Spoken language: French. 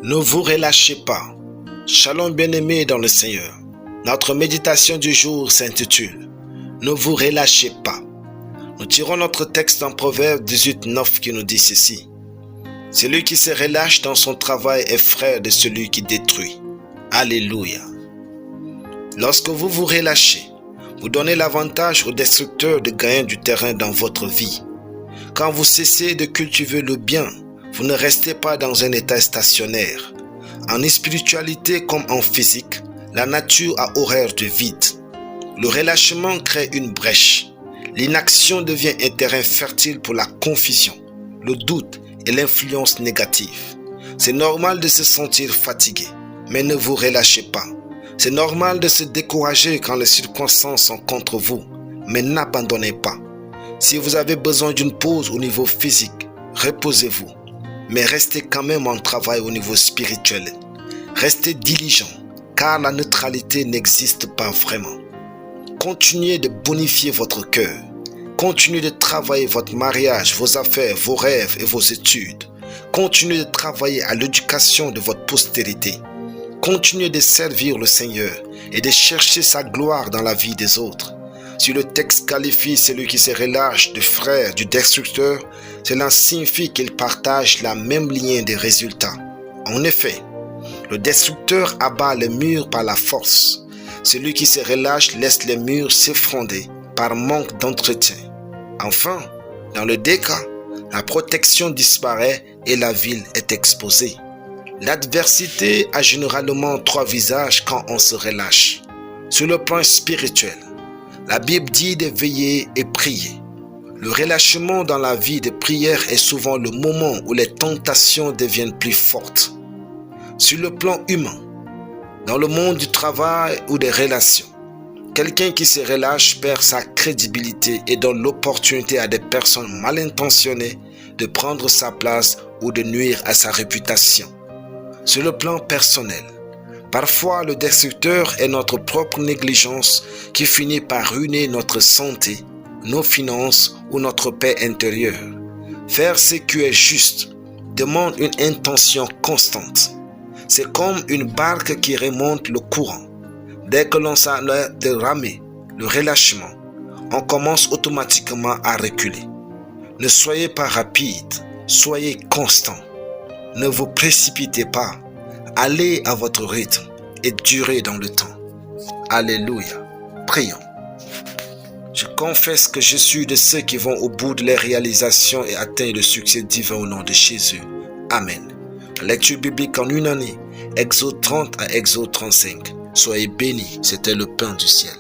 Ne vous relâchez pas. Shalom bien-aimés dans le Seigneur. Notre méditation du jour s'intitule « Ne vous relâchez pas ». Nous tirons notre texte dans Proverbe 18:9 qui nous dit ceci. « Celui qui se relâche dans son travail est frère de celui qui détruit. » Alléluia. Lorsque vous vous relâchez, vous donnez l'avantage aux destructeurs de gagner du terrain dans votre vie. Quand vous cessez de cultiver le bien, vous ne restez pas dans un état stationnaire. En spiritualité comme en physique, la nature a horreur du vide. Le relâchement crée une brèche. L'inaction devient un terrain fertile pour la confusion, le doute et l'influence négative. C'est normal de se sentir fatigué, mais ne vous relâchez pas. C'est normal de se décourager quand les circonstances sont contre vous, mais n'abandonnez pas. Si vous avez besoin d'une pause au niveau physique, reposez-vous. Mais restez quand même en travail au niveau spirituel. Restez diligent, car la neutralité n'existe pas vraiment. Continuez de bonifier votre cœur. Continuez de travailler votre mariage, vos affaires, vos rêves et vos études. Continuez de travailler à l'éducation de votre postérité. Continuez de servir le Seigneur et de chercher sa gloire dans la vie des autres. Si le texte qualifie celui qui se relâche de frère du destructeur, cela signifie qu'il partage la même ligne de résultats. En effet, le destructeur abat les murs par la force. Celui qui se relâche laisse les murs s'effondrer par manque d'entretien. Enfin, dans les deux cas, la protection disparaît et la ville est exposée. L'adversité a généralement trois visages quand on se relâche. Sur le plan spirituel, la Bible dit de veiller et prier. Le relâchement dans la vie de prière est souvent le moment où les tentations deviennent plus fortes. Sur le plan humain, dans le monde du travail ou des relations, quelqu'un qui se relâche perd sa crédibilité et donne l'opportunité à des personnes mal intentionnées de prendre sa place ou de nuire à sa réputation. Sur le plan personnel, parfois le destructeur est notre propre négligence qui finit par ruiner notre santé, nos finances ou notre paix intérieure. Faire ce qui est juste demande une intention constante. C'est comme une barque qui remonte le courant. Dès que l'on s'arrête de ramer, le relâchement, on commence automatiquement à reculer. Ne soyez pas rapide, soyez constant. Ne vous précipitez pas. Allez à votre rythme et durez dans le temps. Alléluia. Prions. Je confesse que je suis de ceux qui vont au bout de leurs réalisations et atteignent le succès divin au nom de Jésus. Amen. La lecture biblique en une année, Exode 30 à Exode 35. Soyez bénis, c'était le pain du ciel.